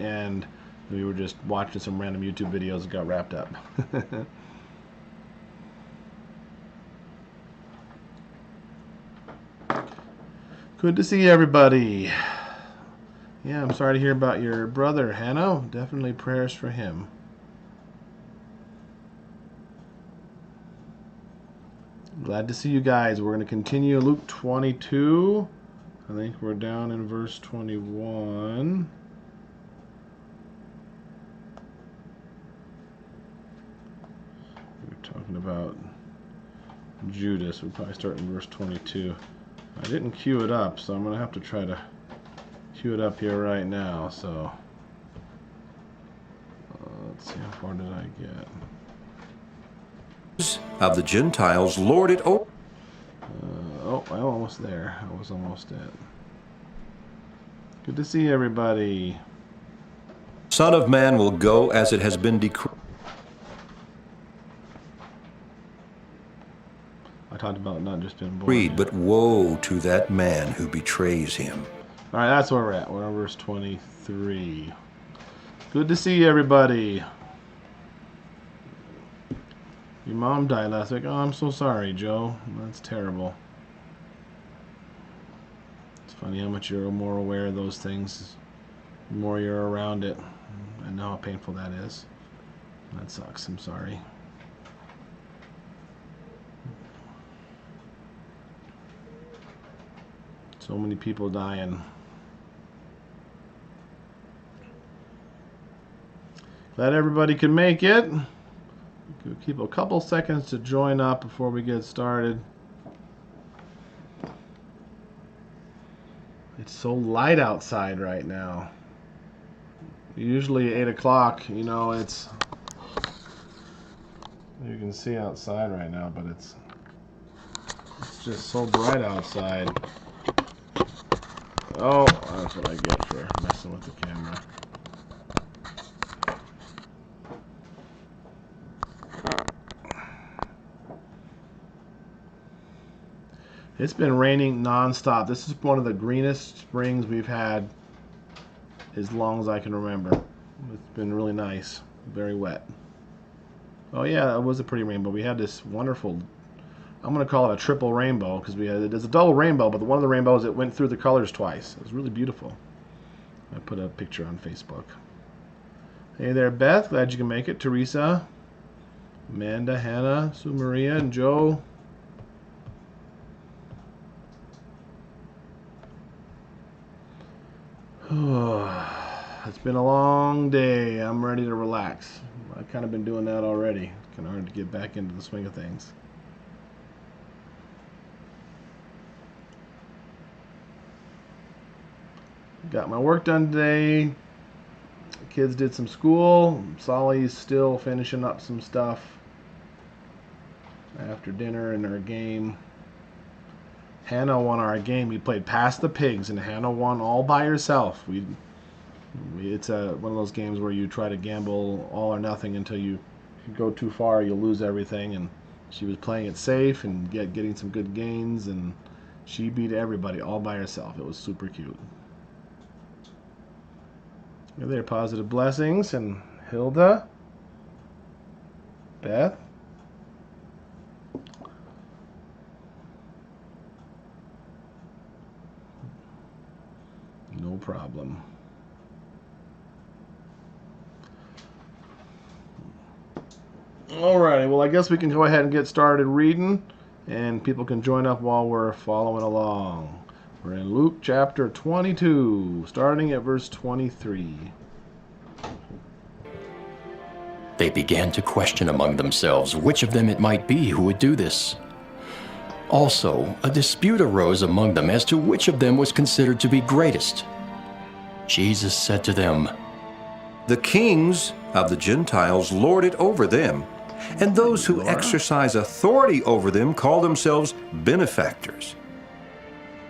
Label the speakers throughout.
Speaker 1: and we were just watching some random YouTube videos and got wrapped up. Good to see everybody. Yeah, I'm sorry to hear about your brother, Hannah. Definitely prayers for him. Glad to see you guys. We're going to continue Luke 22. I think we're down in verse 21. We're talking about Judas. We'll probably start in verse 22. I didn't queue it up, so I'm going to have to try to queue it up here right now. So let's see, how far did I get?
Speaker 2: Of the Gentiles, lord it over.
Speaker 1: Oh, I'm almost there. I was almost at. Good to see everybody.
Speaker 2: Son of Man will go as it has been decreed.
Speaker 1: I talked about not just been born.
Speaker 2: But woe to that man who betrays him.
Speaker 1: All right, that's where we're at. We're on verse 23. Good to see everybody. Your mom died last week. Oh, I'm so sorry, Joe. That's terrible. It's funny how much you're more aware of those things, the more you're around it. I know how painful that is. That sucks. I'm sorry. So many people dying. Glad everybody could make it. We'll keep a couple seconds to join up before we get started. It's so light outside right now. Usually 8 o'clock, you know, it's, you can see outside right now, but it's just so bright outside. Oh, that's what I get for messing with the camera. It's been raining non-stop. This is one of the greenest springs we've had as long as I can remember. It's been really nice. Very wet. Oh yeah, it was a pretty rainbow. We had this wonderful, I'm going to call it a triple rainbow, because there's a double rainbow, but one of the rainbows, it went through the colors twice. It was really beautiful. I put a picture on Facebook. Hey there, Beth. Glad you can make it. Teresa, Amanda, Hannah, Sue Maria, and Joe. It's been a long day. I'm ready to relax. I've kind of been doing that already. Kind of hard to get back into the swing of things. Got my work done today. The kids did some school. Solly's still finishing up some stuff after dinner in our game. Hannah won our game. We played Pass the Pigs, and Hannah won all by herself. It's one of those games where you try to gamble all or nothing until you go too far, you'll lose everything. And she was playing it safe and getting some good gains, and she beat everybody all by herself. It was super cute. There, Positive Blessings, and Hilda, Beth. No problem. Alrighty, well I guess we can go ahead and get started reading, and people can join up while we're following along. We're in Luke chapter 22, starting at verse 23.
Speaker 3: They began to question among themselves which of them it might be who would do this. Also, a dispute arose among them as to which of them was considered to be greatest. Jesus said to them,
Speaker 2: The kings of the Gentiles lord it over them, and those who exercise authority over them call themselves benefactors.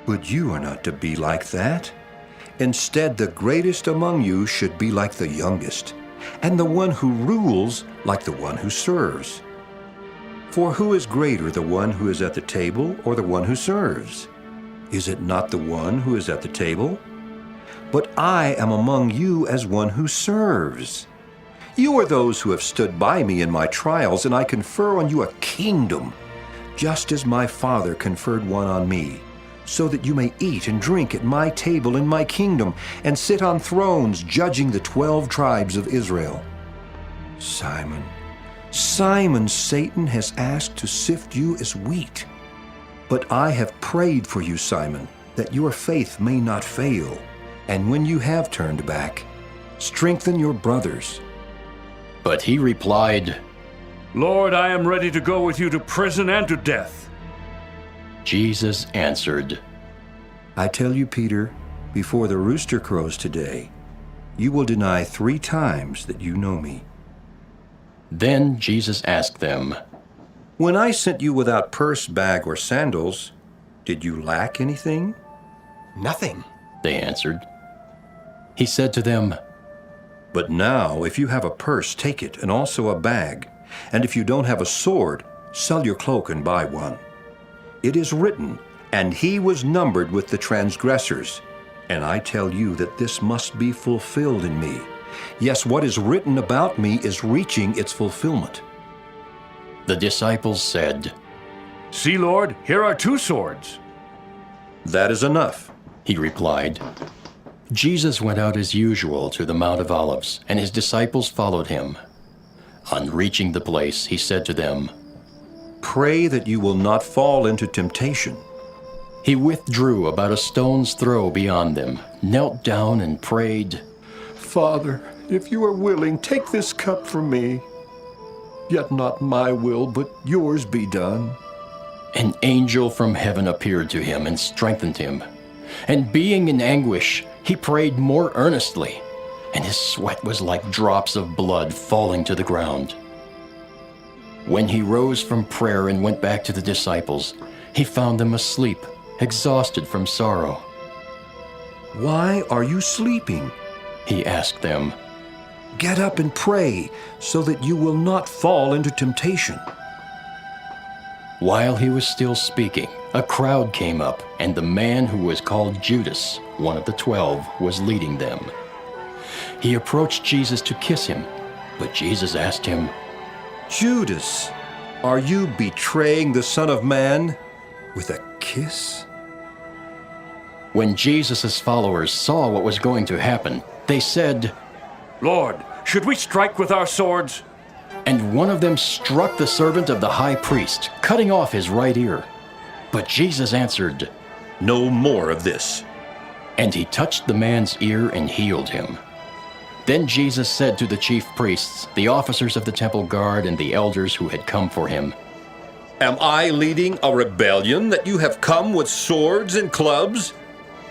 Speaker 2: But you are not to be like that. Instead, the greatest among you should be like the youngest, and the one who rules like the one who serves. For who is greater, the one who is at the table or the one who serves? Is it not the one who is at the table? but I am among you as one who serves. You are those who have stood by me in my trials, and I confer on you a kingdom, just as my Father conferred one on me, so that you may eat and drink at my table in my kingdom, and sit on thrones judging the 12 tribes of Israel. Simon, Simon, Satan has asked to sift you as wheat. But I have prayed for you, Simon, that your faith may not fail. And when you have turned back, strengthen your brothers.
Speaker 3: But he replied,
Speaker 4: Lord, I am ready to go with you to prison and to death.
Speaker 3: Jesus answered,
Speaker 2: I tell you, Peter, before the rooster crows today, you will deny 3 times that you know me.
Speaker 3: Then Jesus asked them,
Speaker 2: When I sent you without purse, bag, or sandals, did you lack anything?
Speaker 5: Nothing.
Speaker 3: They answered. He said to them,
Speaker 2: But now, if you have a purse, take it, and also a bag. And if you don't have a sword, sell your cloak and buy one. It is written, and he was numbered with the transgressors. And I tell you that this must be fulfilled in me. Yes, what is written about me is reaching its fulfillment.
Speaker 3: The disciples said,
Speaker 4: See, Lord, here are 2 swords.
Speaker 2: That is enough.
Speaker 3: He replied. Jesus went out as usual to the Mount of Olives, and his disciples followed him. On reaching the place, he said to them,
Speaker 2: Pray that you will not fall into temptation.
Speaker 3: He withdrew about a stone's throw beyond them, knelt down and prayed,
Speaker 2: Father, if you are willing, take this cup from me. Yet not my will, but yours be done.
Speaker 3: An angel from heaven appeared to him and strengthened him. And being in anguish, he prayed more earnestly, and his sweat was like drops of blood falling to the ground. When he rose from prayer and went back to the disciples, he found them asleep, exhausted from sorrow.
Speaker 2: Why are you sleeping?
Speaker 3: He asked them.
Speaker 2: Get up and pray, so that you will not fall into temptation.
Speaker 3: While he was still speaking, a crowd came up, and the man who was called Judas, one of the 12, was leading them. He approached Jesus to kiss him, but Jesus asked him,
Speaker 2: Judas, are you betraying the Son of Man with a kiss?
Speaker 3: When Jesus' followers saw what was going to happen, they said,
Speaker 4: Lord, should we strike with our swords?
Speaker 3: And one of them struck the servant of the high priest, cutting off his right ear. But Jesus answered,
Speaker 2: No more of this.
Speaker 3: And he touched the man's ear and healed him. Then Jesus said to the chief priests, the officers of the temple guard, and the elders who had come for him,
Speaker 2: Am I leading a rebellion that you have come with swords and clubs?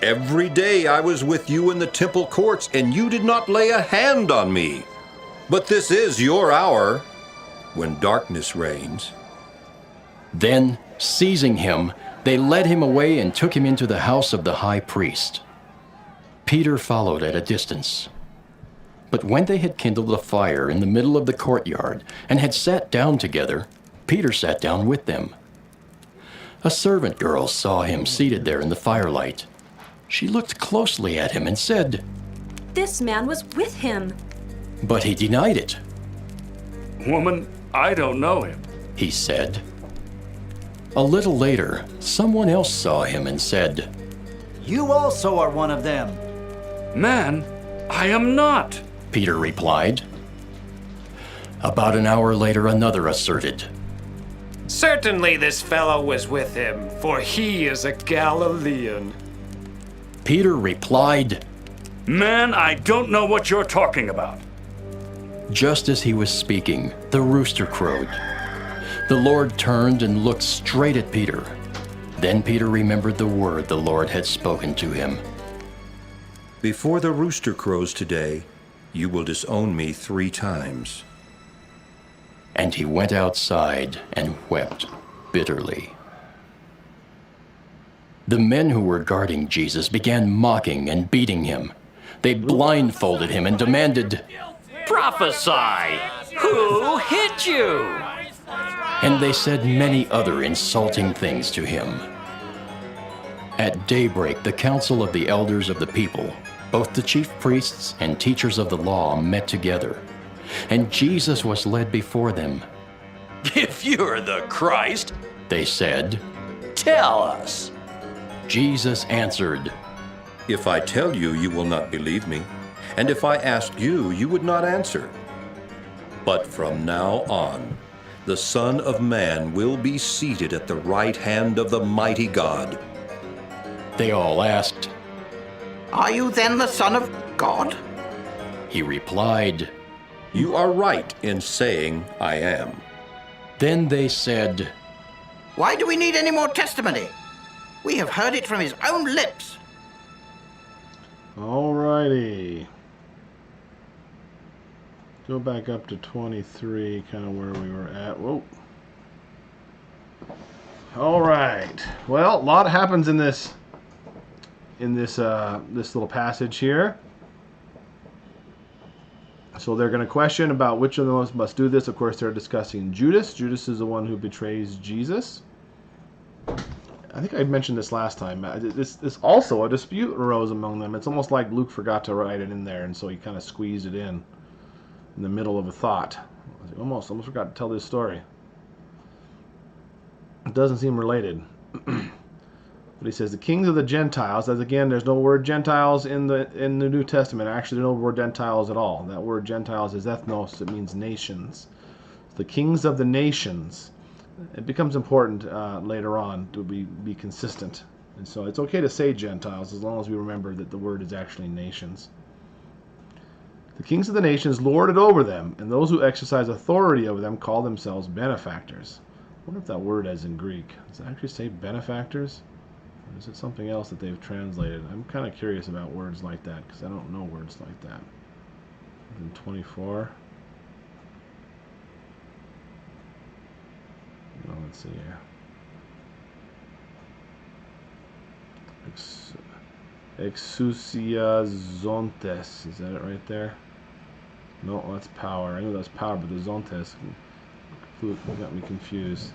Speaker 2: Every day I was with you in the temple courts, and you did not lay a hand on me. But this is your hour, when darkness reigns.
Speaker 3: Then, seizing him, they led him away and took him into the house of the high priest. Peter followed at a distance. But when they had kindled a fire in the middle of the courtyard and had sat down together, Peter sat down with them. A servant girl saw him seated there in the firelight. She looked closely at him and said,
Speaker 6: This man was with him.
Speaker 3: But he denied it.
Speaker 4: Woman, I don't know him.
Speaker 3: He said. A little later, someone else saw him and said,
Speaker 5: You also are one of them.
Speaker 4: Man, I am not.
Speaker 3: Peter replied. About an hour later, another asserted,
Speaker 7: Certainly this fellow was with him, for he is a Galilean.
Speaker 3: Peter replied.
Speaker 4: Man, I don't know what you're talking about.
Speaker 3: Just as he was speaking, the rooster crowed. The Lord turned and looked straight at Peter. Then Peter remembered the word the Lord had spoken to him.
Speaker 2: Before the rooster crows today, you will disown me 3 times.
Speaker 3: And he went outside and wept bitterly. The men who were guarding Jesus began mocking and beating him. They blindfolded him and demanded,
Speaker 7: Prophesy! Who hit you?
Speaker 3: and they said many other insulting things to him. At daybreak, the council of the elders of the people, both the chief priests and teachers of the law met together, and Jesus was led before them.
Speaker 8: If you're the Christ,
Speaker 3: They said,
Speaker 8: tell us.
Speaker 3: Jesus answered,
Speaker 2: If I tell you, you will not believe me, and if I ask you, you would not answer. But from now on, the Son of Man will be seated at the right hand of the mighty God.
Speaker 3: They all asked.
Speaker 9: Are you then the Son of God?
Speaker 3: He replied.
Speaker 2: You are right in saying I am.
Speaker 3: Then they said,
Speaker 9: Why do we need any more testimony? We have heard it from his own lips.
Speaker 1: Alrighty. Go back up to 23, kind of where we were at. Whoa. All right. Well, a lot happens in this this little passage here. So they're going to question about which of them must do this. Of course, they're discussing Judas. Judas is the one who betrays Jesus. I think I mentioned this last time. This also a dispute arose among them. It's almost like Luke forgot to write it in there, and so he kind of squeezed it in the middle of a thought. I almost forgot to tell this story. It doesn't seem related. But he says the kings of the Gentiles, as again, there's no word Gentiles in the New Testament. Actually, there's no word Gentiles at all. That word Gentiles is ethnos. It means nations. The kings of the nations. It becomes important later on to be consistent. And so it's okay to say Gentiles as long as we remember that the word is actually nations. The kings of the nations lord it over them, and those who exercise authority over them call themselves benefactors. I wonder if that word is in Greek. Does it actually say benefactors? Or is it something else that they've translated? I'm kind of curious about words like that because I don't know words like that. In 24. No, let's see here. Exousiazontes. Is that it right there? No, that's power. I know that's power, but the zontes got me confused.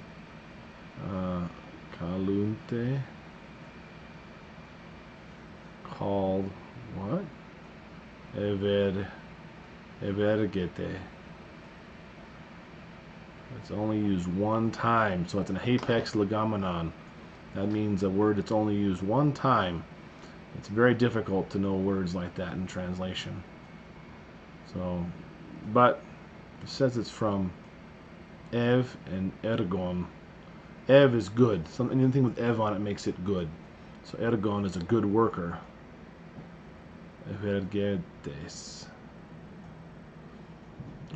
Speaker 1: Kalunte. Called what? Evergete. It's only used one time, so it's an hapex legomenon. That means a word that's only used one time. It's very difficult to know words like that in translation. So, but it says it's from Ev and Ergon. Ev is good. Anything with Ev on it makes it good. So Ergon is a good worker. Evergetes.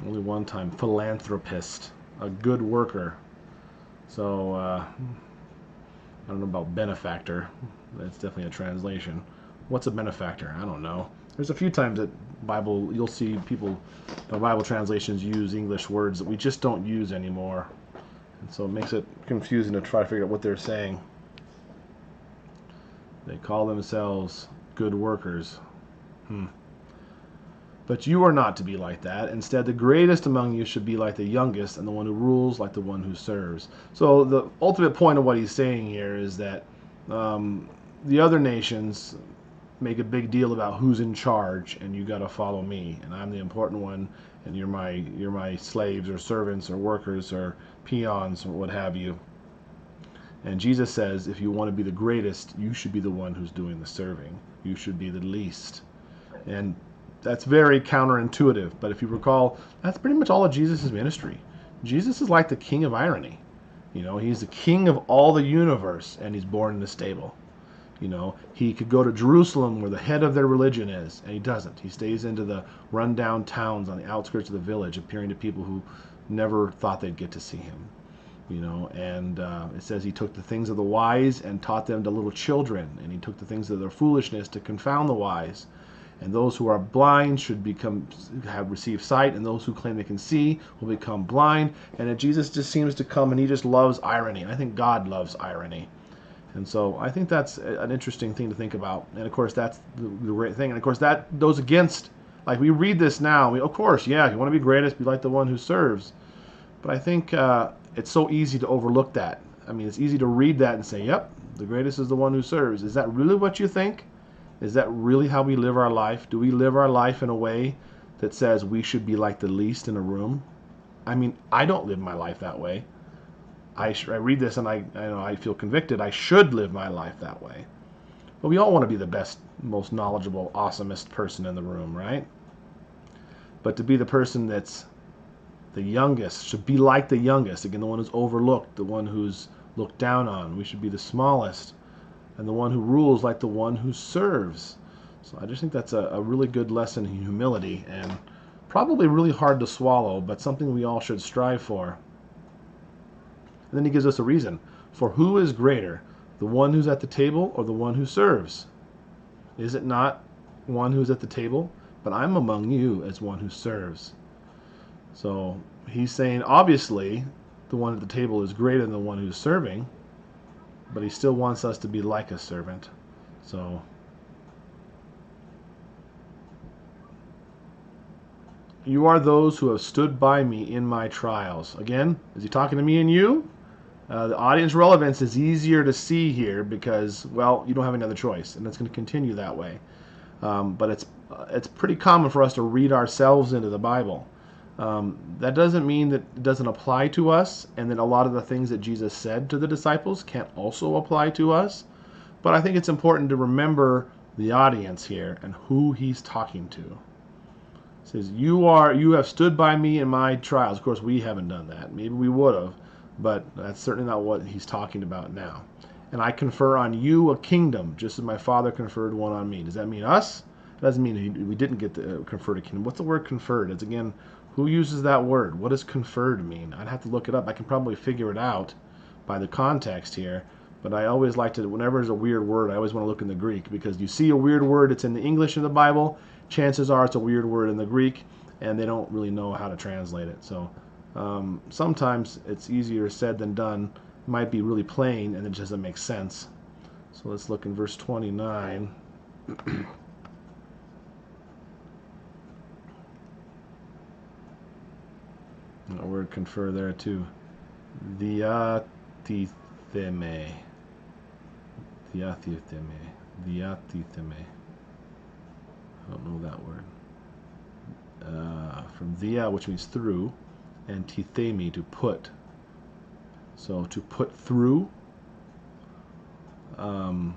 Speaker 1: Only one time. Philanthropist. A good worker. So, I don't know about benefactor. That's definitely a translation. What's a benefactor? I don't know. There's a few times that you'll see people, Bible translations use English words that we just don't use anymore. And so it makes it confusing to try to figure out what they're saying. They call themselves good workers. But you are not to be like that. Instead, the greatest among you should be like the youngest, and the one who rules like the one who serves. So the ultimate point of what he's saying here is that the other nations make a big deal about who's in charge, and you got to follow me, and I'm the important one, and you're my slaves or servants or workers or peons or what have you. And Jesus says, if you want to be the greatest, you should be the one who's doing the serving. You should be the least. And that's very counterintuitive, but if you recall, that's pretty much all of Jesus' ministry. Jesus is like the king of irony. You know, he's the king of all the universe, and he's born in a stable. You know, he could go to Jerusalem where the head of their religion is, and he doesn't. He stays into the rundown towns on the outskirts of the village, appearing to people who never thought they'd get to see him. You know, and it says he took the things of the wise and taught them to little children, and he took the things of their foolishness to confound the wise. And those who are blind should have received sight, and those who claim they can see will become blind. And that Jesus just seems to come, and he just loves irony. And I think God loves irony. And so I think that's an interesting thing to think about. And of course, that's the great thing. And of course, that goes against, like we read this now, of course, yeah, if you want to be greatest, be like the one who serves. But I think it's so easy to overlook that. I mean, it's easy to read that and say, yep, the greatest is the one who serves. Is that really what you think? Is that really how we live our life? Do we live our life in a way that says we should be like the least in a room? I mean, I don't live my life that way. I read this and I feel convicted. I should live my life that way. But we all want to be the best, most knowledgeable, awesomest person in the room, right? But to be the person that's the youngest, should be like the youngest. Again, the one who's overlooked, the one who's looked down on. We should be the smallest, and the one who rules like the one who serves. So I just think that's a really good lesson in humility, and probably really hard to swallow, but something we all should strive for. And then he gives us a reason. For who is greater, the one who's at the table or the one who serves? Is it not one who's at the table? But I'm among you as one who serves. So he's saying, obviously, the one at the table is greater than the one who's serving, but he still wants us to be like a servant. So you are those who have stood by me in my trials. Again, is he talking to me and you? The audience relevance is easier to see here because, well, you don't have any other choice, and it's going to continue that way. But it's pretty common for us to read ourselves into the Bible. That doesn't mean that it doesn't apply to us, and that a lot of the things that Jesus said to the disciples can't also apply to us. But I think it's important to remember the audience here and who he's talking to. It says, you have stood by me in my trials. Of course, we haven't done that. Maybe we would have, but that's certainly not what he's talking about now. And I confer on you a kingdom, just as my Father conferred one on me. Does that mean us? It doesn't mean we didn't get the conferred a kingdom. What's the word conferred? It's, again, who uses that word? What does conferred mean? I'd have to look it up. I can probably figure it out by the context here. But I always like to, whenever there's a weird word, I always want to look in the Greek, because you see a weird word, it's in the English in the Bible, chances are it's a weird word in the Greek, and they don't really know how to translate it. So sometimes it's easier said than done. It might be really plain, and it just doesn't make sense. So let's look in verse 29. A word confer there too. Diathitheme. Diathitheme. Diathitheme. I don't know that word. From dia, which means through, and tithemi, to put. So to put through, to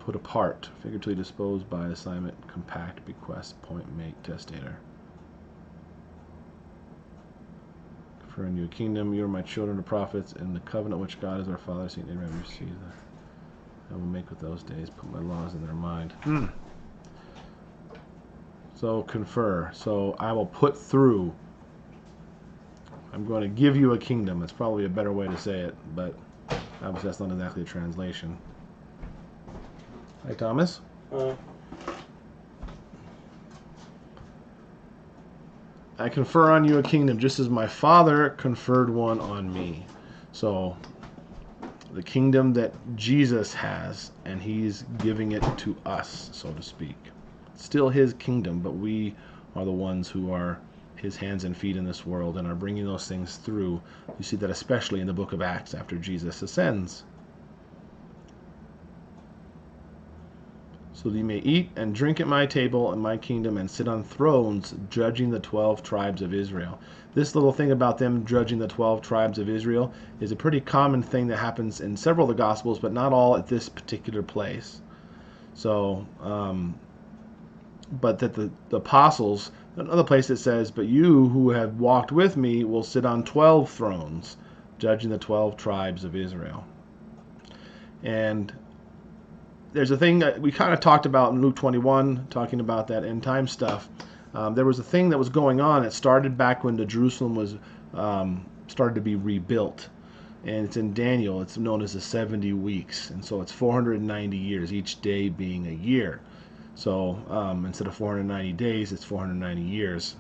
Speaker 1: put apart, figuratively disposed by, assignment, compact, bequest, point, make, testator. For a new kingdom, you are my children, the prophets, and the covenant which God is our Father, Saint Abraham, received. I will make with those days, put my laws in their mind. So confer. So I will put through. I'm going to give you a kingdom. It's probably a better way to say it, but obviously that's not exactly a translation. Hi, Thomas. I confer on you a kingdom, just as my Father conferred one on me. So the kingdom that Jesus has, and he's giving it to us, so to speak. It's still his kingdom, but we are the ones who are his hands and feet in this world and are bringing those things through. You see that especially in the book of Acts after Jesus ascends. So that you may eat and drink at my table in my kingdom and sit on thrones judging the 12 tribes of Israel. This little thing about them judging the 12 tribes of Israel is a pretty common thing that happens in several of the Gospels, but not all at this particular place. So, but that the apostles, another place it says, but you who have walked with me will sit on 12 thrones judging the 12 tribes of Israel. And there's a thing that we kind of talked about in Luke 21, talking about that end time stuff. There was a thing that was going on. It started back when the Jerusalem was started to be rebuilt. And it's in Daniel. It's known as the 70 weeks. And so it's 490 years, each day being a year. So instead of 490 days, it's 490 years.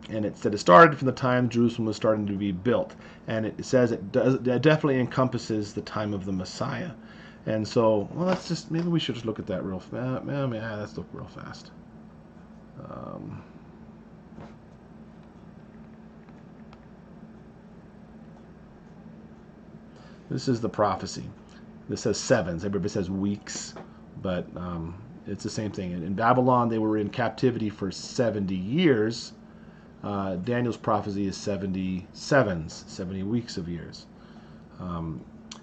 Speaker 1: And it said it started from the time Jerusalem was starting to be built. And it says it definitely encompasses the time of the Messiah. And so, well, let's just, maybe we should just look at that real fast. Let's look real fast. This is the prophecy. This says sevens. Everybody says weeks. But it's the same thing. In Babylon, they were in captivity for 70 years. Daniel's prophecy is 70 weeks of years.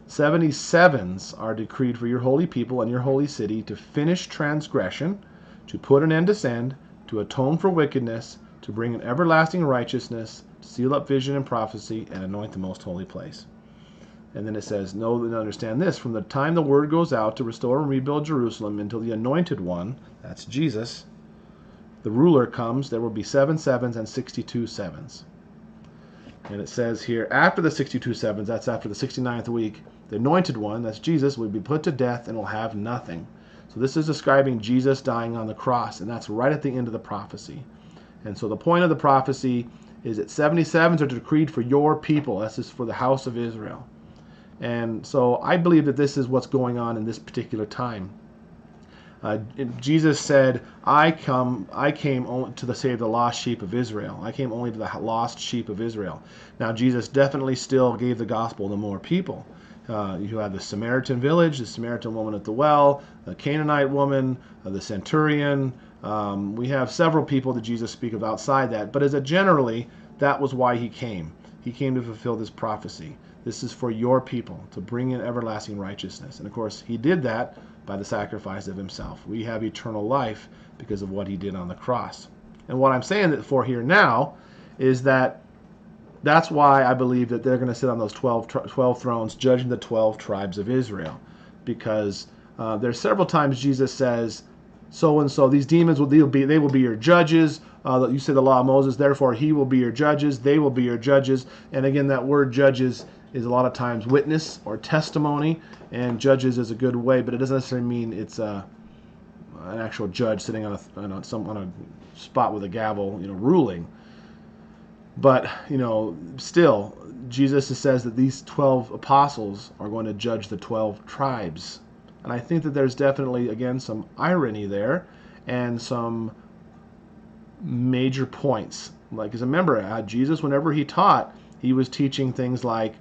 Speaker 1: 77s are decreed for your holy people and your holy city to finish transgression, to put an end to sin, to atone for wickedness, to bring an everlasting righteousness, to seal up vision and prophecy, and anoint the most holy place. And then it says, know and understand this, from the time the word goes out to restore and rebuild Jerusalem until the anointed one, that's Jesus, the ruler comes, there will be 7 sevens and 62 sevens. And it says here, after the 62 sevens, that's after the 69th week, the anointed one, that's Jesus, will be put to death and will have nothing. So this is describing Jesus dying on the cross, and that's right at the end of the prophecy. And so the point of the prophecy is that 77s are decreed for your people. That's just for the house of Israel. And so I believe that this is what's going on in this particular time. Jesus said, I came only to save the lost sheep of Israel. I came only to the lost sheep of Israel. Now, Jesus definitely still gave the gospel to more people. You have the Samaritan village, the Samaritan woman at the well, the Canaanite woman, the centurion. We have several people that Jesus speaks of outside that. But as a generally, that was why he came. He came to fulfill this prophecy. This is for your people, to bring in everlasting righteousness. And of course, he did that by the sacrifice of himself. We have eternal life because of what he did on the cross. And what I'm saying that for here now is that's why I believe that they're going to sit on those 12 thrones judging the 12 tribes of Israel. Because there's several times Jesus says, so and so, these demons will be your judges. You say the law of Moses, therefore he will be your judges, they will be your judges. And again, that word judges is a lot of times witness or testimony, and judges is a good way, but it doesn't necessarily mean it's an actual judge sitting on a spot with a gavel, ruling. But still, Jesus says that these 12 apostles are going to judge the 12 tribes, and I think that there's definitely, again, some irony there and some major points. Like, because remember, Jesus, whenever he taught, he was teaching things like,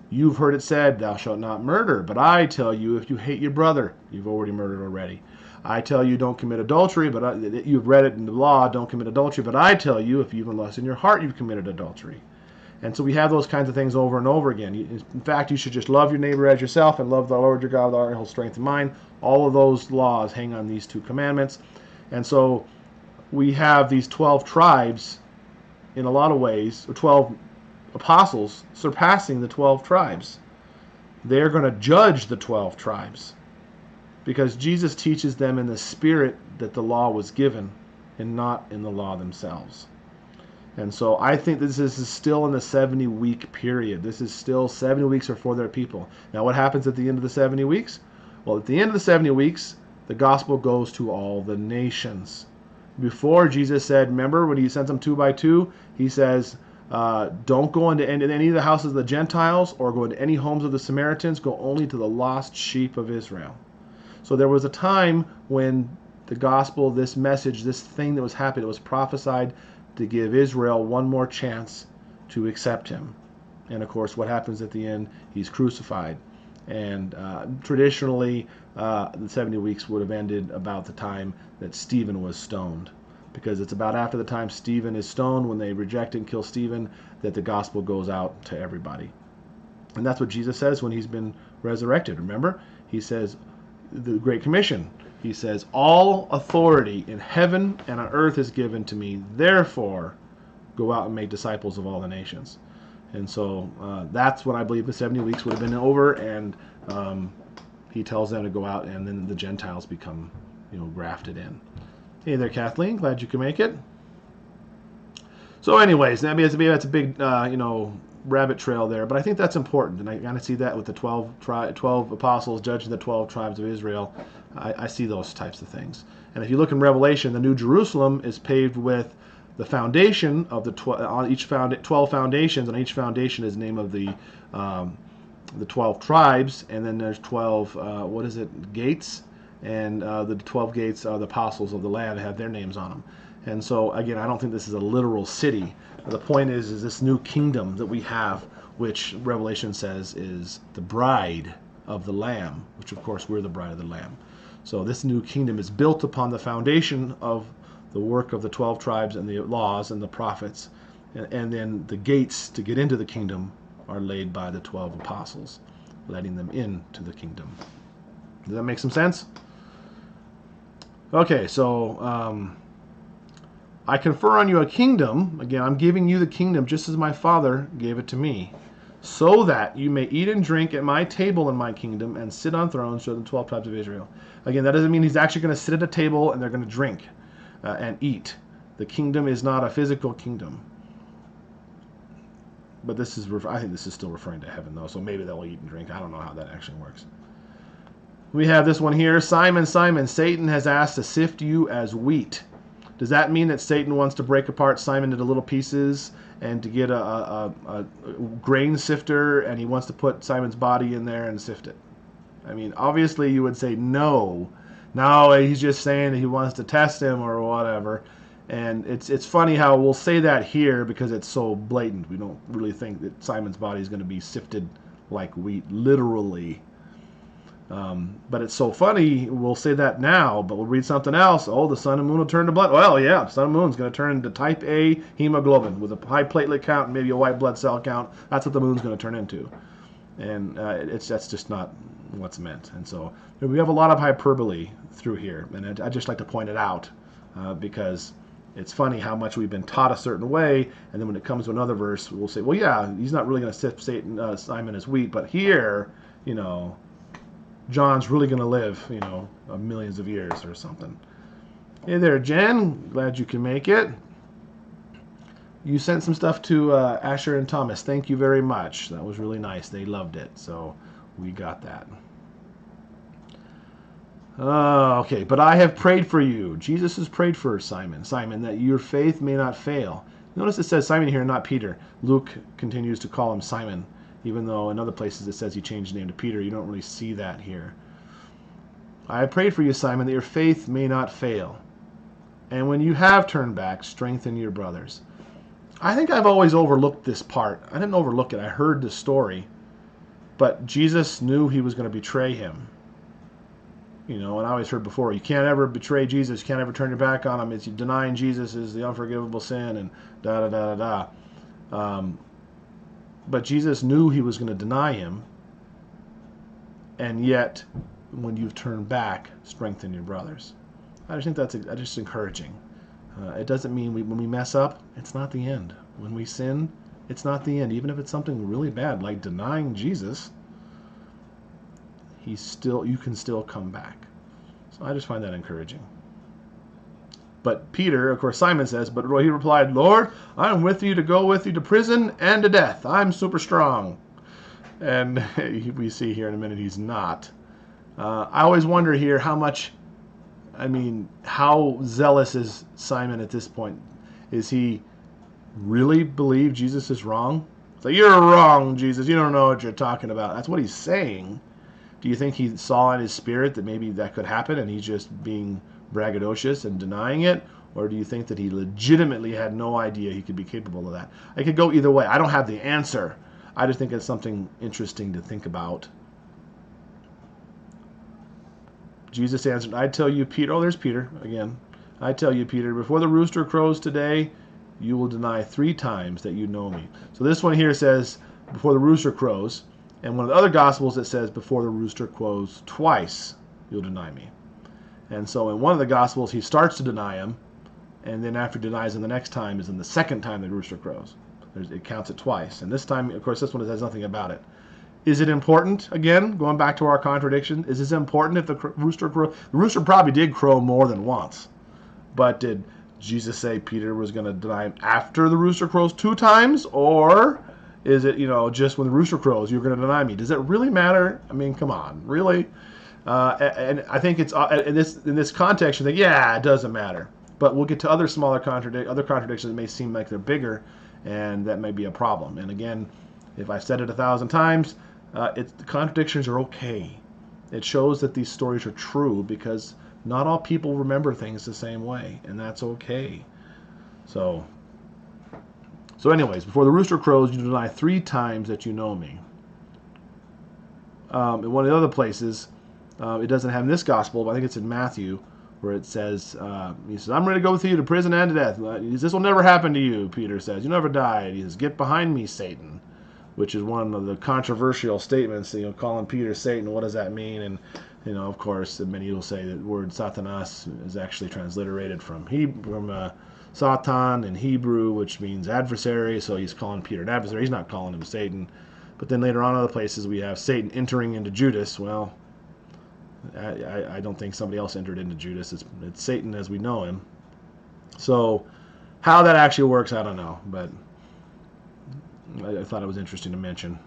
Speaker 1: you've heard it said, thou shalt not murder. But I tell you, if you hate your brother, you've already murdered already. I tell you, don't commit adultery, but you've read it in the law, don't commit adultery. But I tell you, if you've lust in your heart, you've committed adultery. And so we have those kinds of things over and over again. In fact, you should just love your neighbor as yourself and love the Lord your God with all your whole strength and mind. All of those laws hang on these 2 commandments. And so we have these 12 tribes in a lot of ways, or 12 apostles surpassing the 12 tribes. They're going to judge the 12 tribes because Jesus teaches them in the spirit that the law was given and not in the law themselves. And so I think this is still in the 70-week period. This is still 70 weeks are for their people. Now what happens at the end of the 70 weeks? Well, at the end of the 70 weeks, the gospel goes to all the nations. Before, Jesus said, remember when he sends them 2 by 2, he says, don't go into any of the houses of the Gentiles or go into any homes of the Samaritans. Go only to the lost sheep of Israel. So there was a time when the gospel, this message, this thing that was happening, it was prophesied to give Israel one more chance to accept him. And of course, what happens at the end? He's crucified. And traditionally, the 70 weeks would have ended about the time that Stephen was stoned. Because it's about after the time Stephen is stoned, when they reject and kill Stephen, that the gospel goes out to everybody. And that's what Jesus says when he's been resurrected. Remember? He says, the Great Commission, he says, all authority in heaven and on earth is given to me. Therefore, go out and make disciples of all the nations. And so that's when I believe the 70 weeks would have been over, and he tells them to go out, and then the Gentiles become, grafted in. Hey there, Kathleen. Glad you can make it. So anyways, maybe that's a big, rabbit trail there, but I think that's important, and I kind of see that with the 12 apostles judging the 12 tribes of Israel. I see those types of things. And if you look in Revelation, the New Jerusalem is paved with the foundation of the 12 foundations. On each foundation is the name of the 12 tribes, and then there's 12 gates, and the 12 gates are the apostles of the Lamb that have their names on them. And so again, I don't think this is a literal city. The point is this new kingdom that we have, which Revelation says is the bride of the Lamb, which of course we're the bride of the Lamb. So this new kingdom is built upon the foundation of the work of the 12 tribes and the laws and the prophets. And then the gates to get into the kingdom are laid by the 12 apostles, letting them into the kingdom. Does that make some sense? Okay, so I confer on you a kingdom. Again, I'm giving you the kingdom just as my Father gave it to me, so that you may eat and drink at my table in my kingdom and sit on thrones for the 12 tribes of Israel. Again, that doesn't mean he's actually going to sit at a table and they're going to drink and eat. The kingdom is not a physical kingdom. But this is, I think this is still referring to heaven, though, so maybe they'll eat and drink. I don't know how that actually works. We have this one here. Simon, Simon, Satan has asked to sift you as wheat. Does that mean that Satan wants to break apart Simon into little pieces and to get a grain sifter, and he wants to put Simon's body in there and sift it? I mean, obviously you would say no. No, he's just saying that he wants to test him or whatever. And it's funny how we'll say that here because it's so blatant. We don't really think that Simon's body is going to be sifted like wheat, literally. But it's so funny, we'll say that now, but we'll read something else. Oh, the sun and moon will turn to blood. Well, yeah, sun and moon is going to turn into type A hemoglobin with a high platelet count and maybe a white blood cell count. That's what the moon's going to turn into. And that's just not what's meant. And so we have a lot of hyperbole through here. And I just like to point it out because it's funny how much we've been taught a certain way, and then when it comes to another verse, we'll say, well, yeah, he's not really going to sift Simon as wheat, but here, John's really going to live, millions of years or something. Hey there, Jen. Glad you can make it. You sent some stuff to Asher and Thomas. Thank you very much. That was really nice. They loved it, so we got that. Okay, but I have prayed for you. Jesus has prayed for Simon, that your faith may not fail. Notice it says Simon here, not Peter. Luke continues to call him Simon, even though in other places it says he changed his name to Peter. You don't really see that here. I have prayed for you, Simon, that your faith may not fail. And when you have turned back, strengthen your brothers. I think I've always overlooked this part. I didn't overlook it. I heard the story. But Jesus knew he was going to betray him. And I always heard before, you can't ever betray Jesus, you can't ever turn your back on him. It's denying Jesus is the unforgivable sin and da-da-da-da-da. But Jesus knew he was going to deny him. And yet, when you've turned back, strengthen your brothers. I just think that's just encouraging. It doesn't mean when we mess up, it's not the end. When we sin, it's not the end. Even if it's something really bad, like denying Jesus, you can still come back. So I just find that encouraging. But Peter, of course, Simon says, but he replied, Lord, I'm with you to go with you to prison and to death. I'm super strong. And we see here in a minute he's not. I always wonder here how zealous is Simon at this point? Is he really believe Jesus is wrong? It's like, you're wrong, Jesus. You don't know what you're talking about. That's what he's saying. Do you think he saw in his spirit that maybe that could happen and he's just being braggadocious and denying it? Or do you think that he legitimately had no idea he could be capable of that? I could go either way. I don't have the answer. I just think it's something interesting to think about. Jesus answered, I tell you, Peter, there's Peter again. I tell you, Peter, before the rooster crows today, you will deny 3 times that you know me. So this one here says, before the rooster crows. And one of the other Gospels it says, before the rooster crows twice, you'll deny me. And so in one of the Gospels, he starts to deny him, and then after he denies him the next time is in the second time the rooster crows. It counts it twice. And this time, of course, this one says nothing about it. Is it important, again, going back to our contradiction, is this important if the rooster crows? The rooster probably did crow more than once. But did Jesus say Peter was going to deny him after the rooster crows 2 times? Or is it, just when the rooster crows, you're going to deny me? Does it really matter? I mean, come on, really? And I think it's in this context, you think, yeah, it doesn't matter. But we'll get to other smaller contradictions that may seem like they're bigger, and that may be a problem. And again, if I've said it 1,000 times, the contradictions are okay. It shows that these stories are true because not all people remember things the same way, and that's okay. So anyways, before the rooster crows, you deny 3 times that you know me. In one of the other places, It doesn't have in this gospel, but I think it's in Matthew, where it says, he says, I'm ready to go with you to prison and to death. This will never happen to you, Peter says. You'll never die. He says, get behind me, Satan, which is one of the controversial statements, calling Peter Satan. What does that mean? And, of course, many will say that the word Satanas is actually transliterated from Satan in Hebrew, which means adversary. So he's calling Peter an adversary. He's not calling him Satan. But then later on, other places we have Satan entering into Judas. Well, I don't think somebody else entered into Judas. It's Satan as we know him. So how that actually works, I don't know. But I thought it was interesting to mention.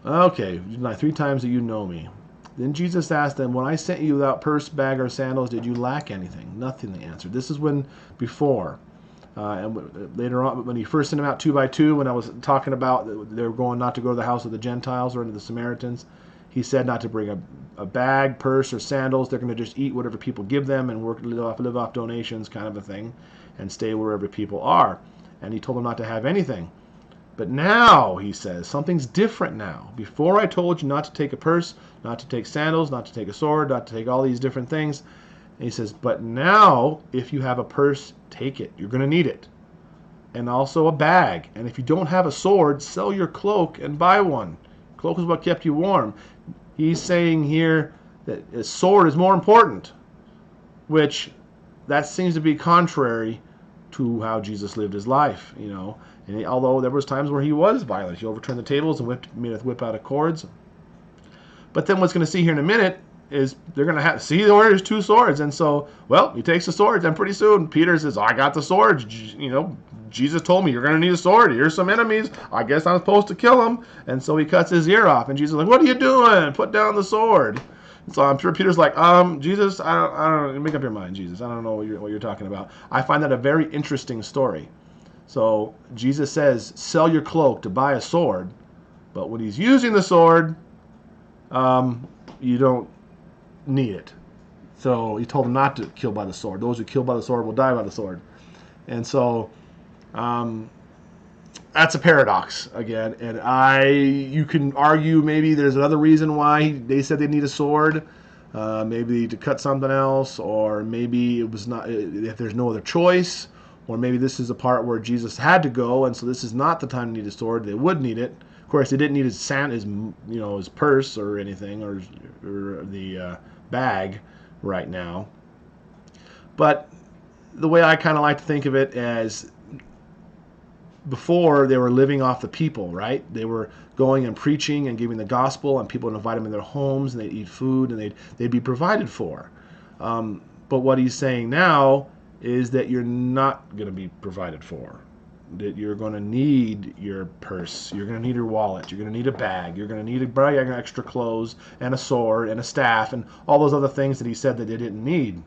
Speaker 1: Okay, 3 times that you know me. Then Jesus asked them, when I sent you without purse, bag, or sandals, did you lack anything? Nothing, they answered. This is before. And later on, when he first sent them out 2 by 2, when I was talking about they were going not to go to the house of the Gentiles or into the Samaritans, he said not to bring a bag, purse, or sandals. They're going to just eat whatever people give them and live off donations, kind of a thing, and stay wherever people are. And he told them not to have anything. But now, he says, something's different now. Before I told you not to take a purse, not to take sandals, not to take a sword, not to take all these different things. And he says, but now, if you have a purse, take it. You're going to need it. And also a bag. And if you don't have a sword, sell your cloak and buy one. Cloak is what kept you warm. He's saying here that a sword is more important, which that seems to be contrary to how Jesus lived his life, And although there was times where he was violent, he overturned the tables and whip out of cords. But then what's going to see here in a minute is they're going to see there's 2 swords. And so, he takes the swords, and pretty soon Peter says, I got the sword. Jesus told me you're going to need a sword. Here's some enemies. I guess I'm supposed to kill them. And so he cuts his ear off. And Jesus is like, what are you doing? Put down the sword. So I'm sure Peter's like, Jesus, I don't make up your mind, Jesus. I don't know what you're talking about. I find that a very interesting story. So Jesus says, sell your cloak to buy a sword. But when he's using the sword, you don't need it. So he told him not to kill by the sword. Those who kill by the sword will die by the sword. And so that's a paradox again. And you can argue maybe there's another reason why they said they need a sword. Maybe to cut something else, or maybe it was not, if there's no other choice, or maybe this is the part where Jesus had to go, and so this is not the time to need a sword. They would need it. Of course, they didn't need his purse or anything, or the bag right now. But the way I kind of like to think of it as, before they were living off the people, right? They were going and preaching and giving the gospel, and people would invite them in their homes, and they'd eat food, and they'd be provided for. But what he's saying now is that you're not going to be provided for. That you're going to need your purse, you're going to need your wallet, you're going to need a bag, you're going to need extra clothes and a sword and a staff and all those other things that he said that they didn't need.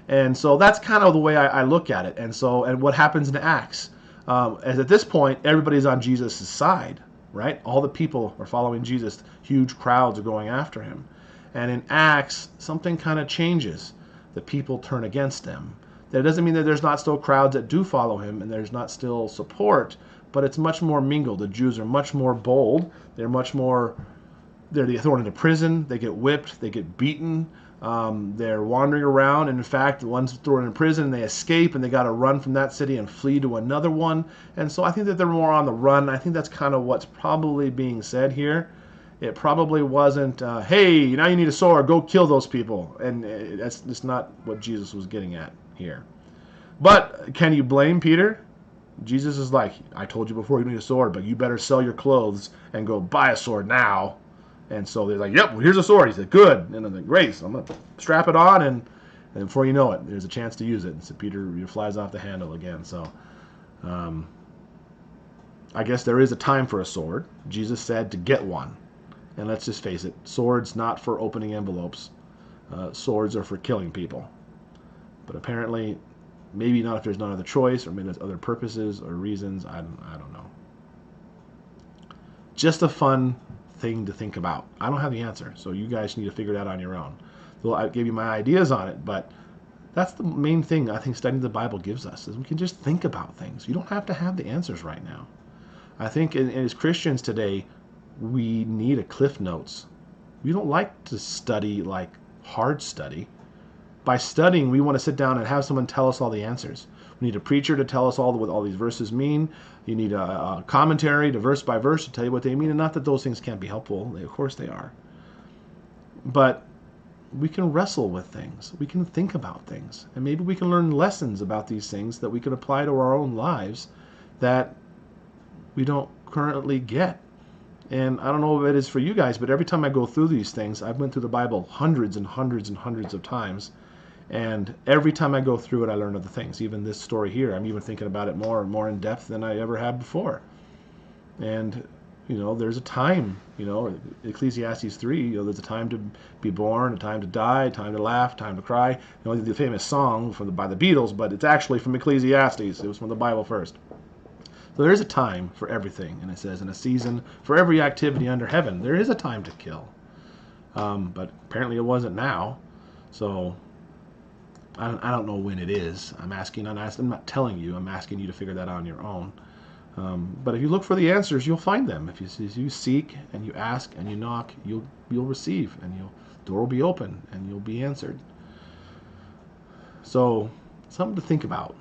Speaker 1: And so that's kind of the way I look at it. And what happens in Acts? As at this point, everybody's on Jesus' side, right? All the people are following Jesus. Huge crowds are going after him. And in Acts, something kind of changes. The people turn against him. That doesn't mean that there's not still crowds that do follow him and there's not still support, but it's much more mingled. The Jews are much more bold. They're thrown into prison. They get whipped. They get beaten. They're wandering around, and in fact, the ones thrown in prison, they escape, and they got to run from that city and flee to another one. And so I think that they're more on the run. I think that's kind of what's probably being said here. It probably wasn't, hey, now you need a sword, go kill those people. And that's not what Jesus was getting at here. But can you blame Peter? Jesus is like, I told you before you need a sword, but you better sell your clothes and go buy a sword now. And so they're like, yep, well, here's a sword. He said, good. And I'm like, great. So I'm going to strap it on, and before you know it, there's a chance to use it. And so Peter flies off the handle again. So I guess there is a time for a sword. Jesus said to get one. And let's just face it, swords not for opening envelopes. Swords are for killing people. But apparently, maybe not if there's no other choice, or maybe there's other purposes or reasons. I don't know. Just a fun thing to think about. I don't have the answer, so you guys need to figure it out on your own. Well, I gave you my ideas on it, but that's the main thing I think studying the Bible gives us, is we can just think about things. You don't have to have the answers right now. I think as Christians today, we need a Cliff Notes. We don't like to study like hard study. By studying, we want to sit down and have someone tell us all the answers. We need a preacher to tell us what all these verses mean. You need a commentary to verse by verse to tell you what they mean. And not that those things can't be helpful. Of course they are. But we can wrestle with things. We can think about things. And maybe we can learn lessons about these things that we can apply to our own lives that we don't currently get. And I don't know if it is for you guys, but every time I go through these things, I've went through the Bible hundreds and hundreds and hundreds of times. And every time I go through it, I learn other things. Even this story here, I'm even thinking about it more and more in depth than I ever had before. And, there's a time, Ecclesiastes 3, there's a time to be born, a time to die, a time to laugh, time to cry. The famous song by the Beatles, but it's actually from Ecclesiastes. It was from the Bible first. So there is a time for everything, and it says, in a season for every activity under heaven. There is a time to kill. But apparently it wasn't now. So I don't know when it is. I'm not telling you. I'm asking you to figure that out on your own. But if you look for the answers, you'll find them. If you seek and you ask and you knock, you'll receive, and door will be open and you'll be answered. So something to think about.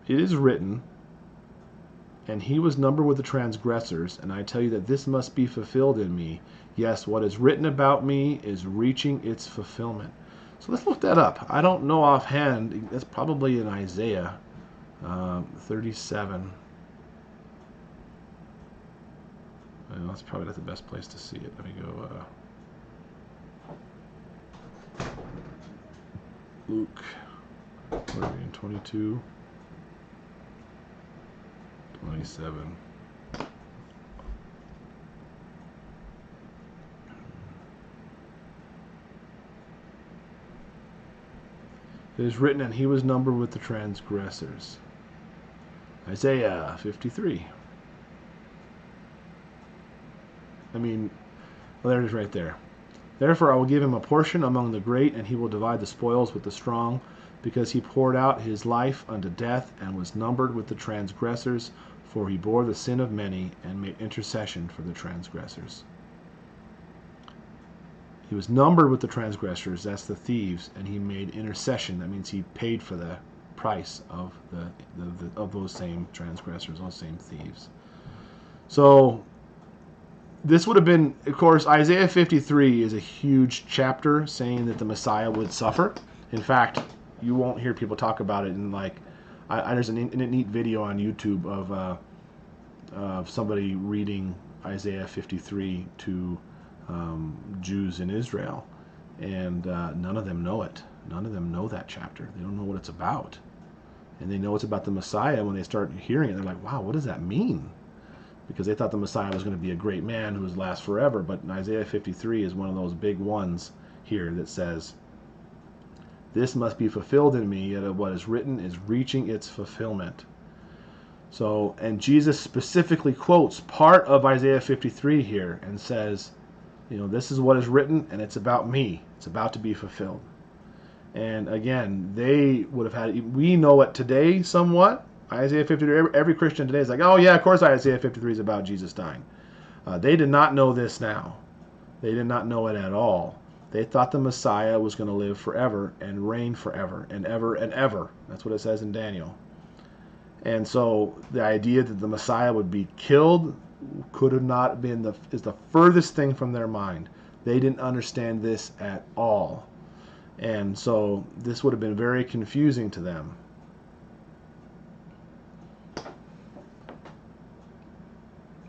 Speaker 1: It is written, and he was numbered with the transgressors, and I tell you that this must be fulfilled in me. Yes, what is written about me is reaching its fulfillment. So let's look that up. I don't know offhand. That's probably in Isaiah 37. That's probably not the best place to see it. Let me go. Luke. Where are we in 22? 27. It is written, and he was numbered with the transgressors. Isaiah 53. There it is right there. Therefore I will give him a portion among the great, and he will divide the spoils with the strong, because he poured out his life unto death, and was numbered with the transgressors, for he bore the sin of many, and made intercession for the transgressors. He was numbered with the transgressors, that's the thieves, and he made intercession. That means he paid for the price of of those same transgressors, those same thieves. So this would have been, of course, Isaiah 53 is a huge chapter saying that the Messiah would suffer. In fact, you won't hear people talk about it in there's a neat video on YouTube of somebody reading Isaiah 53 to Jews in Israel, and none of them know it. None of them know that chapter. They don't know what it's about, and they know it's about the Messiah. When they start hearing it, they're like, wow, what does that mean? Because they thought the Messiah was going to be a great man who would last forever. But Isaiah 53 is one of those big ones here that says, this must be fulfilled in me, yet what is written is reaching its fulfillment. So, and Jesus specifically quotes part of Isaiah 53 here and says, this is what is written, and it's about me. It's about to be fulfilled. And again, they would have had, we know it today somewhat. Isaiah 53, every Christian today is like, oh yeah, of course Isaiah 53 is about Jesus dying. They did not know this now. They did not know it at all. They thought the Messiah was going to live forever and reign forever and ever and ever. That's what it says in Daniel. And so the idea that the Messiah would be killed could have not been is the furthest thing from their mind. They didn't understand this at all. And so this would have been very confusing to them.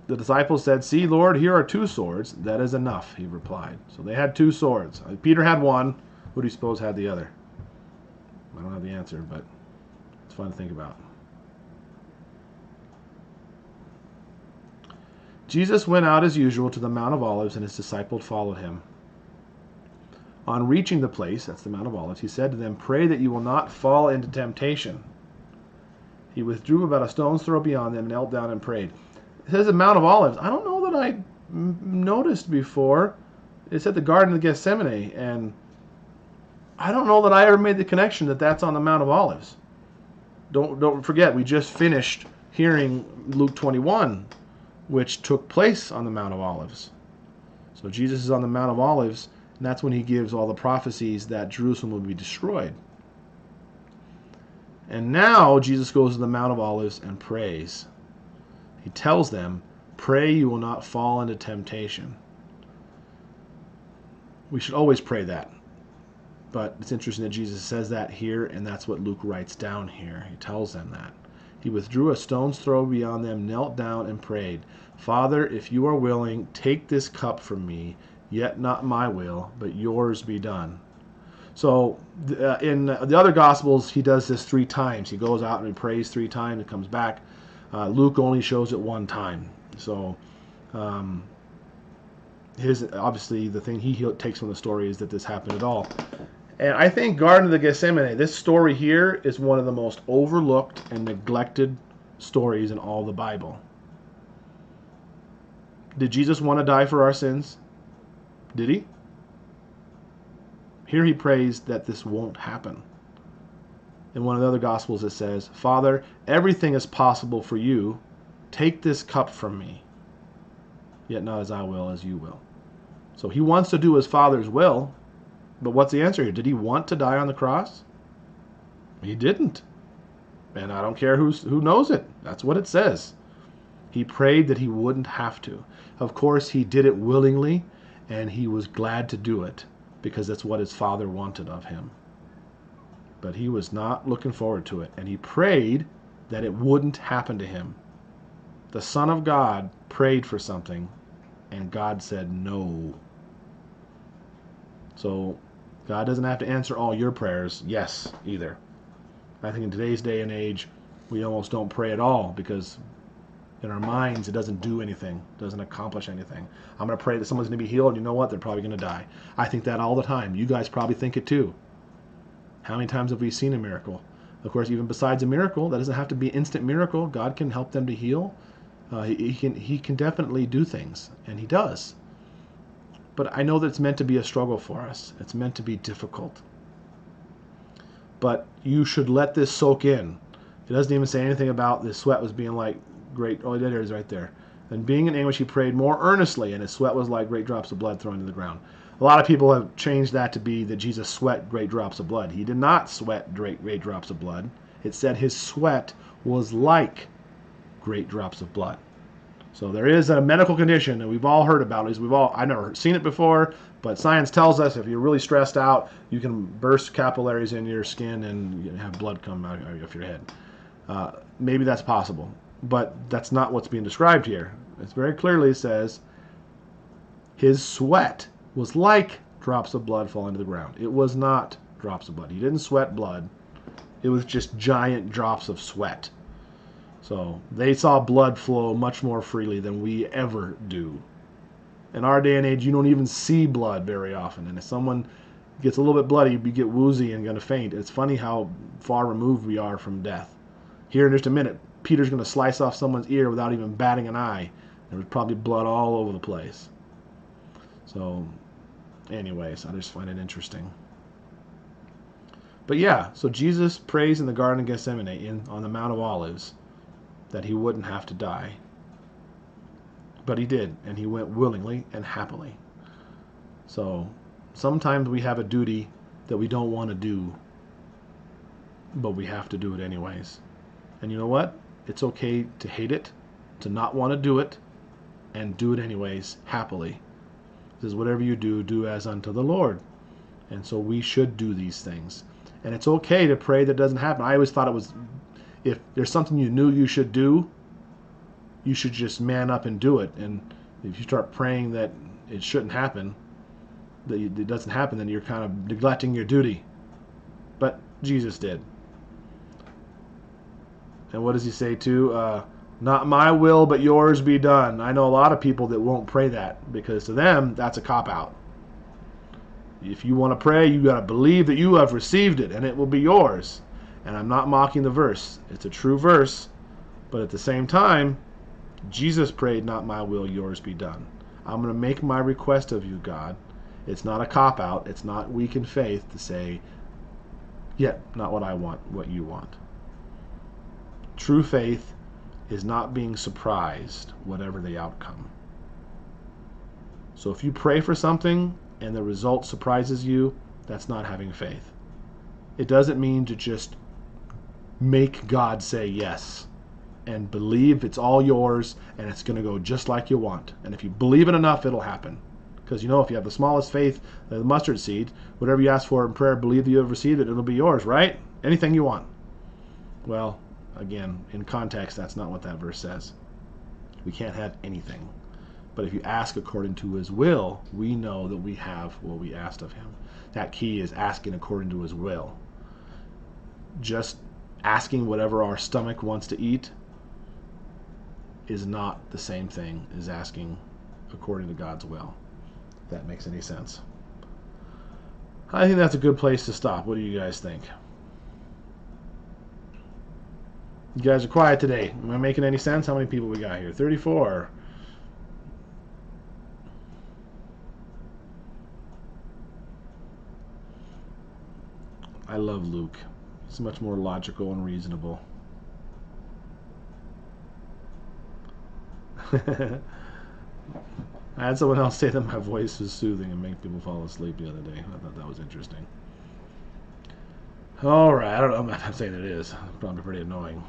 Speaker 1: The disciples said, see, Lord, here are 2 swords. That is enough, he replied. So they had 2 swords. Peter had one. Who do you suppose had the other? I don't have the answer, but it's fun to think about. Jesus went out as usual to the Mount of Olives, and his disciples followed him. On reaching the place, that's the Mount of Olives, he said to them, pray that you will not fall into temptation. He withdrew about a stone's throw beyond them, knelt down and prayed. It says the Mount of Olives. I don't know that I noticed before. It's at the Garden of Gethsemane, and I don't know that I ever made the connection that that's on the Mount of Olives. don't forget, we just finished hearing Luke 21, which took place on the Mount of Olives. So Jesus is on the Mount of Olives, and that's when he gives all the prophecies that Jerusalem will be destroyed. And now Jesus goes to the Mount of Olives and prays. He tells them, pray you will not fall into temptation. We should always pray that. But it's interesting that Jesus says that here, and that's what Luke writes down here. He tells them that. He withdrew a stone's throw beyond them, knelt down, and prayed, Father, if you are willing, take this cup from me, yet not my will, but yours be done. So in the other Gospels, he does this 3 times. He goes out and he prays 3 times and comes back. Luke only shows it 1 time. So obviously the thing he takes from the story is that this happened at all. And I think Garden of Gethsemane, this story here is one of the most overlooked and neglected stories in all the Bible. Did Jesus want to die for our sins? Did he? Here he prays that this won't happen. In one of the other Gospels it says, Father, everything is possible for you. Take this cup from me. Yet not as I will, as you will. So he wants to do his Father's will. But what's the answer here? Did he want to die on the cross? He didn't. And I don't care who knows it. That's what it says. He prayed that he wouldn't have to. Of course, he did it willingly, and he was glad to do it, because that's what his Father wanted of him. But he was not looking forward to it, and he prayed that it wouldn't happen to him. The Son of God prayed for something, and God said no. So God doesn't have to answer all your prayers, yes, either. I think in today's day and age, we almost don't pray at all, because in our minds, it doesn't do anything, doesn't accomplish anything. I'm going to pray that someone's going to be healed. You know what? They're probably going to die. I think that all the time. You guys probably think it too. How many times have we seen a miracle? Of course, even besides a miracle, that doesn't have to be an instant miracle. God can help them to heal. He can definitely do things, and he does. But I know that it's meant to be a struggle for us. It's meant to be difficult. But you should let this soak in. It doesn't even say anything about the sweat was being like great. Oh, there it is right there. And being in anguish, he prayed more earnestly, and his sweat was like great drops of blood thrown to the ground. A lot of people have changed that to be that Jesus sweat great drops of blood. He did not sweat great drops of blood. It said his sweat was like great drops of blood. So there is a medical condition that we've all heard about. I've never seen it before, but science tells us if you're really stressed out, you can burst capillaries in your skin and you have blood come out of your head. Maybe that's possible, but that's not what's being described here. It very clearly says his sweat was like drops of blood falling to the ground. It was not drops of blood. He didn't sweat blood. It was just giant drops of sweat. So they saw blood flow much more freely than we ever do. In our day and age, you don't even see blood very often. And if someone gets a little bit bloody, you get woozy and going to faint. It's funny how far removed we are from death. Here in just a minute, Peter's going to slice off someone's ear without even batting an eye. There's probably blood all over the place. So, anyways, I just find it interesting. But yeah, so Jesus prays in the Garden of Gethsemane on the Mount of Olives that he wouldn't have to die. But he did, and he went willingly and happily. So sometimes we have a duty that we don't want to do, but we have to do it anyways. And you know what? It's okay to hate it, to not want to do it, and do it anyways, happily. It says, whatever you do, do as unto the Lord. And so we should do these things. And it's okay to pray that doesn't happen. I always thought it was, if there's something you knew you should do, you should just man up and do it. And if you start praying that it shouldn't happen, that it doesn't happen, then you're kind of neglecting your duty. But Jesus did. And what does he say too? Not my will, but yours be done. I know a lot of people that won't pray that, because to them, that's a cop-out. If you want to pray, you got to believe that you have received it, and it will be yours. And I'm not mocking the verse. It's a true verse. But at the same time, Jesus prayed, not my will, yours be done. I'm going to make my request of you, God. It's not a cop-out. It's not weak in faith to say, yeah, not what I want, what you want. True faith is not being surprised, whatever the outcome. So if you pray for something and the result surprises you, that's not having faith. It doesn't mean to just make God say yes and believe it's all yours and it's going to go just like you want. And if you believe it enough, it'll happen. Because you know, if you have the smallest faith, the mustard seed, whatever you ask for in prayer, believe that you have received it, it'll be yours, right? Anything you want. Well, again, in context, that's not what that verse says. We can't have anything. But if you ask according to his will, we know that we have what we asked of him. That key is asking according to his will. Just asking whatever our stomach wants to eat is not the same thing as asking according to God's will. If that makes any sense. I think that's a good place to stop. What do you guys think? You guys are quiet today. Am I making any sense? How many people we got here? 34. I love Luke. He's much more logical and reasonable. I had someone else say that my voice was soothing and make people fall asleep the other day. I thought that was interesting. All right, I don't know. I'm not saying it is. It's probably pretty annoying.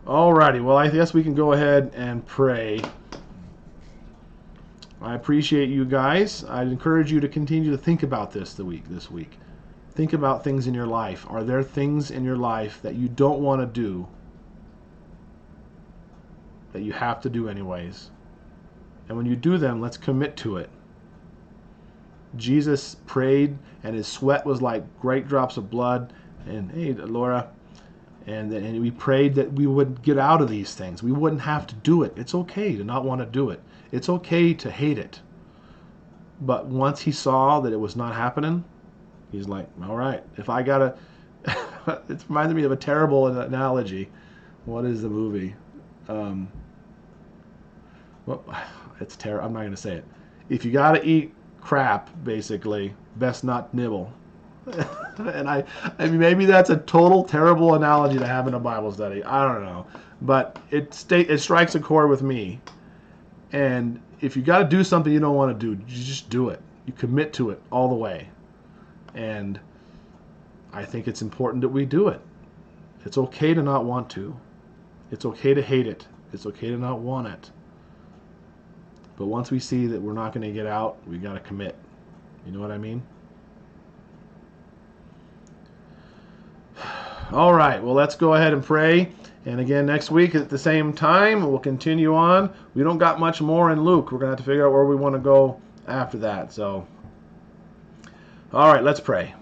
Speaker 1: Alrighty, well, I guess we can go ahead and pray. I appreciate you guys. I'd encourage you to continue to think about this this week. Think about things in your life. Are there things in your life that you don't want to do that you have to do anyways? And when you do them, let's commit to it. Jesus prayed, and his sweat was like great drops of blood. And hey, Laura, and we prayed that we would get out of these things. We wouldn't have to do it. It's okay to not want to do it. It's okay to hate it. But once he saw that it was not happening, he's like, all right, if I gotta, it reminds me of a terrible analogy. What is the movie? Well, it's terrible. I'm not gonna say it. If you gotta eat crap, basically, best not nibble. And I mean, maybe that's a total terrible analogy to have in a Bible study. I don't know, but it strikes a chord with me. And if you got to do something you don't want to do, you just do it. You commit to it all the way. And I think it's important that we do it. It's okay to not want to. It's okay to hate it. It's okay to not want it. But once we see that we're not going to get out, we got to commit. You know what I mean? All right, well, let's go ahead and pray. And again, next week at the same time, we'll continue on. We don't got much more in Luke. We're going to have to figure out where we want to go after that. So, all right, let's pray.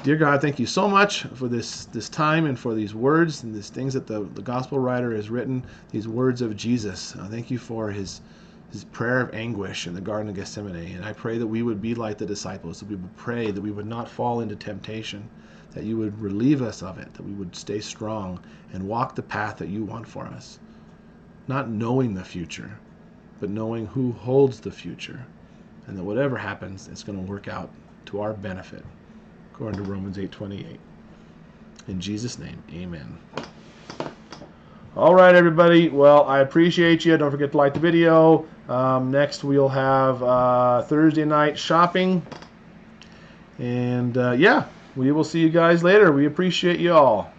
Speaker 1: Dear God, thank you so much for this time and for these words and these things that the gospel writer has written, these words of Jesus. Thank you for his prayer of anguish in the Garden of Gethsemane. And I pray that we would be like the disciples, that we would pray that we would not fall into temptation, that you would relieve us of it, that we would stay strong and walk the path that you want for us. Not knowing the future, but knowing who holds the future. And that whatever happens, it's going to work out to our benefit, according to Romans 8:28. In Jesus' name, amen. All right, everybody. Well, I appreciate you. Don't forget to like the video. Next, we'll have Thursday night shopping. And yeah, we will see you guys later. We appreciate you all.